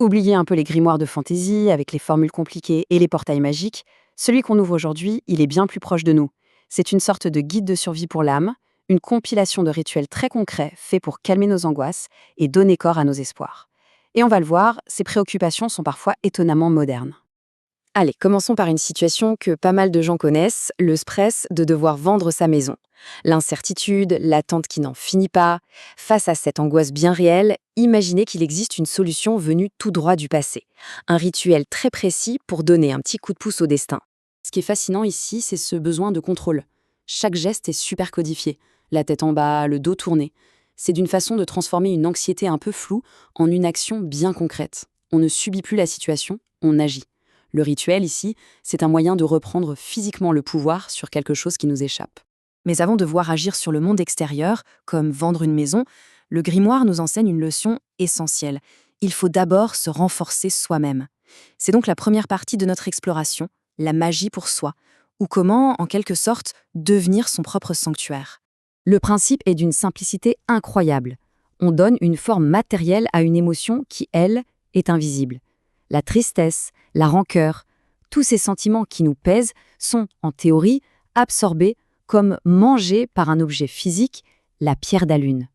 Oubliez un peu les grimoires de fantaisie avec les formules compliquées et les portails magiques. Celui qu'on ouvre aujourd'hui, il est bien plus proche de nous. C'est une sorte de guide de survie pour l'âme, une compilation de rituels très concrets faits pour calmer nos angoisses et donner corps à nos espoirs. Et on va le voir, ces préoccupations sont parfois étonnamment modernes. Allez, commençons par une situation que pas mal de gens connaissent, le stress de devoir vendre sa maison. L'incertitude, l'attente qui n'en finit pas. Face à cette angoisse bien réelle, imaginez qu'il existe une solution venue tout droit du passé. Un rituel très précis pour donner un petit coup de pouce au destin. Ce qui est fascinant ici, c'est ce besoin de contrôle. Chaque geste est super codifié. La tête en bas, le dos tourné. C'est d'une façon de transformer une anxiété un peu floue en une action bien concrète. On ne subit plus la situation, on agit. Le rituel, ici, c'est un moyen de reprendre physiquement le pouvoir sur quelque chose qui nous échappe. Mais avant de voir agir sur le monde extérieur, comme vendre une maison, le grimoire nous enseigne une leçon essentielle. Il faut d'abord se renforcer soi-même. C'est donc la première partie de notre exploration, la magie pour soi, ou comment, en quelque sorte, devenir son propre sanctuaire. Le principe est d'une simplicité incroyable. On donne une forme matérielle à une émotion qui, elle, est invisible. La tristesse, la rancœur, tous ces sentiments qui nous pèsent sont, en théorie, absorbés comme mangés par un objet physique, la pierre d'alune.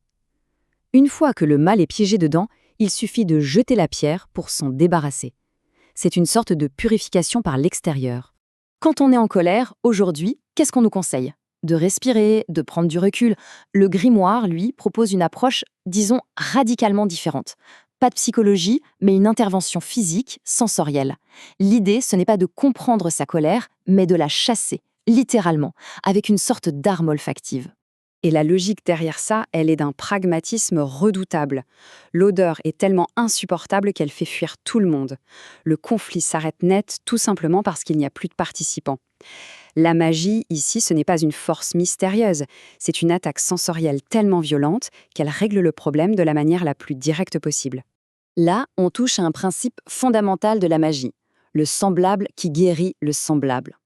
Une fois que le mal est piégé dedans, il suffit de jeter la pierre pour s'en débarrasser. C'est une sorte de purification par l'extérieur. Quand on est en colère, aujourd'hui, qu'est-ce qu'on nous conseille? De respirer, de prendre du recul. Le grimoire, lui, propose une approche, disons, radicalement différente. Pas de psychologie, mais une intervention physique, sensorielle. L'idée, ce n'est pas de comprendre sa colère, mais de la chasser, littéralement, avec une sorte d'arme olfactive. Et la logique derrière ça, elle est d'un pragmatisme redoutable. L'odeur est tellement insupportable qu'elle fait fuir tout le monde. Le conflit s'arrête net tout simplement parce qu'il n'y a plus de participants. La magie, ici, ce n'est pas une force mystérieuse, c'est une attaque sensorielle tellement violente qu'elle règle le problème de la manière la plus directe possible. Là, on touche à un principe fondamental de la magie, le semblable qui guérit le semblable.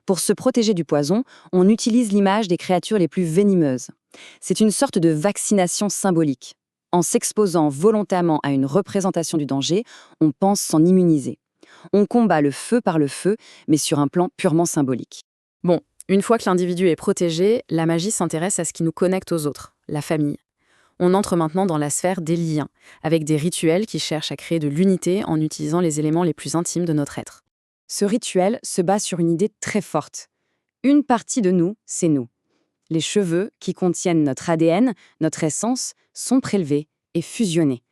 Pour se protéger du poison, on utilise l'image des créatures les plus venimeuses. C'est une sorte de vaccination symbolique. En s'exposant volontairement à une représentation du danger, on pense s'en immuniser. On combat le feu par le feu, mais sur un plan purement symbolique. Bon, une fois que l'individu est protégé, la magie s'intéresse à ce qui nous connecte aux autres, la famille. On entre maintenant dans la sphère des liens, avec des rituels qui cherchent à créer de l'unité en utilisant les éléments les plus intimes de notre être. Ce rituel se base sur une idée très forte. Une partie de nous, c'est nous. Les cheveux, qui contiennent notre ADN, notre essence, sont prélevés et fusionnés.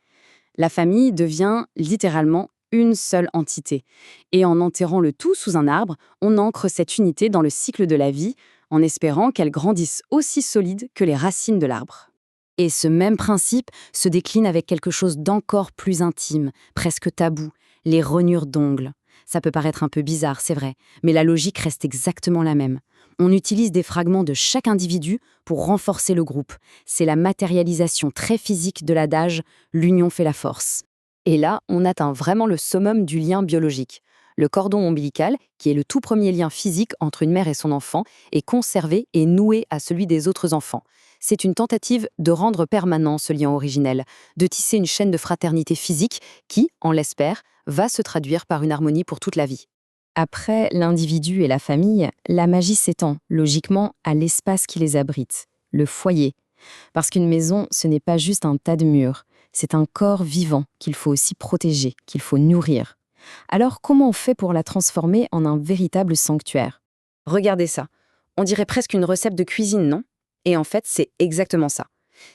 La famille devient littéralement une seule entité. Et en enterrant le tout sous un arbre, on ancre cette unité dans le cycle de la vie, en espérant qu'elle grandisse aussi solide que les racines de l'arbre. Et ce même principe se décline avec quelque chose d'encore plus intime, presque tabou, les rognures d'ongles. Ça peut paraître un peu bizarre, c'est vrai, mais la logique reste exactement la même. On utilise des fragments de chaque individu pour renforcer le groupe. C'est la matérialisation très physique de l'adage « l'union fait la force ». Et là, on atteint vraiment le summum du lien biologique. Le cordon ombilical, qui est le tout premier lien physique entre une mère et son enfant, est conservé et noué à celui des autres enfants. C'est une tentative de rendre permanent ce lien originel, de tisser une chaîne de fraternité physique qui, on l'espère, va se traduire par une harmonie pour toute la vie. Après l'individu et la famille, la magie s'étend, logiquement, à l'espace qui les abrite, le foyer. Parce qu'une maison, ce n'est pas juste un tas de murs, c'est un corps vivant qu'il faut aussi protéger, qu'il faut nourrir. Alors comment on fait pour la transformer en un véritable sanctuaire? Regardez ça, on dirait presque une recette de cuisine, non? Et en fait, c'est exactement ça.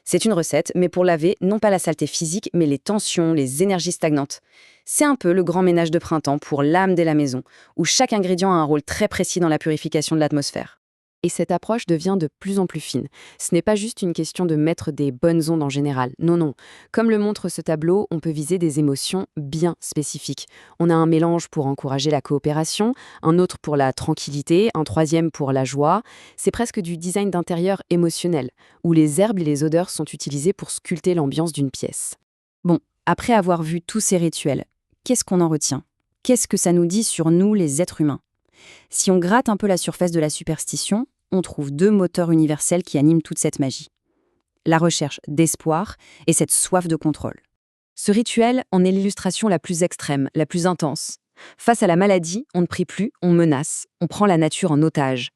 C'est une recette, mais pour laver non pas la saleté physique, mais les tensions, les énergies stagnantes. C'est un peu le grand ménage de printemps pour l'âme de la maison, où chaque ingrédient a un rôle très précis dans la purification de l'atmosphère. Et cette approche devient de plus en plus fine. Ce n'est pas juste une question de mettre des bonnes ondes en général. Non, non. Comme le montre ce tableau, on peut viser des émotions bien spécifiques. On a un mélange pour encourager la coopération, un autre pour la tranquillité, un troisième pour la joie. C'est presque du design d'intérieur émotionnel, où les herbes et les odeurs sont utilisées pour sculpter l'ambiance d'une pièce. Bon, après avoir vu tous ces rituels, qu'est-ce qu'on en retient? Qu'est-ce que ça nous dit sur nous, les êtres humains? Si on gratte un peu la surface de la superstition, on trouve deux moteurs universels qui animent toute cette magie. La recherche d'espoir et cette soif de contrôle. Ce rituel en est l'illustration la plus extrême, la plus intense. Face à la maladie, on ne prie plus, on menace, on prend la nature en otage.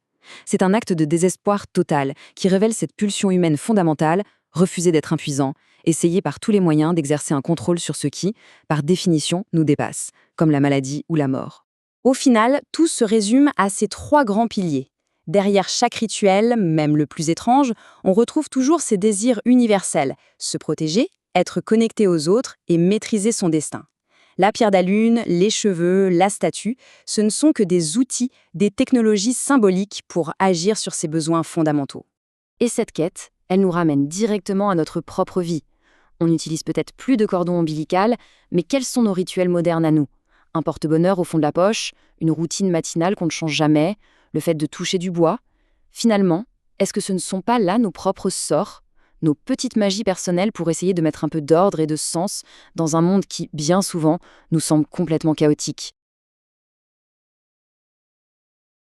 C'est un acte de désespoir total qui révèle cette pulsion humaine fondamentale, refuser d'être impuissant, essayer par tous les moyens d'exercer un contrôle sur ce qui, par définition, nous dépasse, comme la maladie ou la mort. Au final, tout se résume à ces trois grands piliers. Derrière chaque rituel, même le plus étrange, on retrouve toujours ces désirs universels: se protéger, être connecté aux autres et maîtriser son destin. La pierre d'alune, les cheveux, la statue, ce ne sont que des outils, des technologies symboliques pour agir sur ces besoins fondamentaux. Et cette quête, elle nous ramène directement à notre propre vie. On n'utilise peut-être plus de cordon ombilical, mais quels sont nos rituels modernes à nous? Un porte-bonheur au fond de la poche, une routine matinale qu'on ne change jamais, le fait de toucher du bois. Finalement, est-ce que ce ne sont pas là nos propres sorts, nos petites magies personnelles pour essayer de mettre un peu d'ordre et de sens dans un monde qui, bien souvent, nous semble complètement chaotique?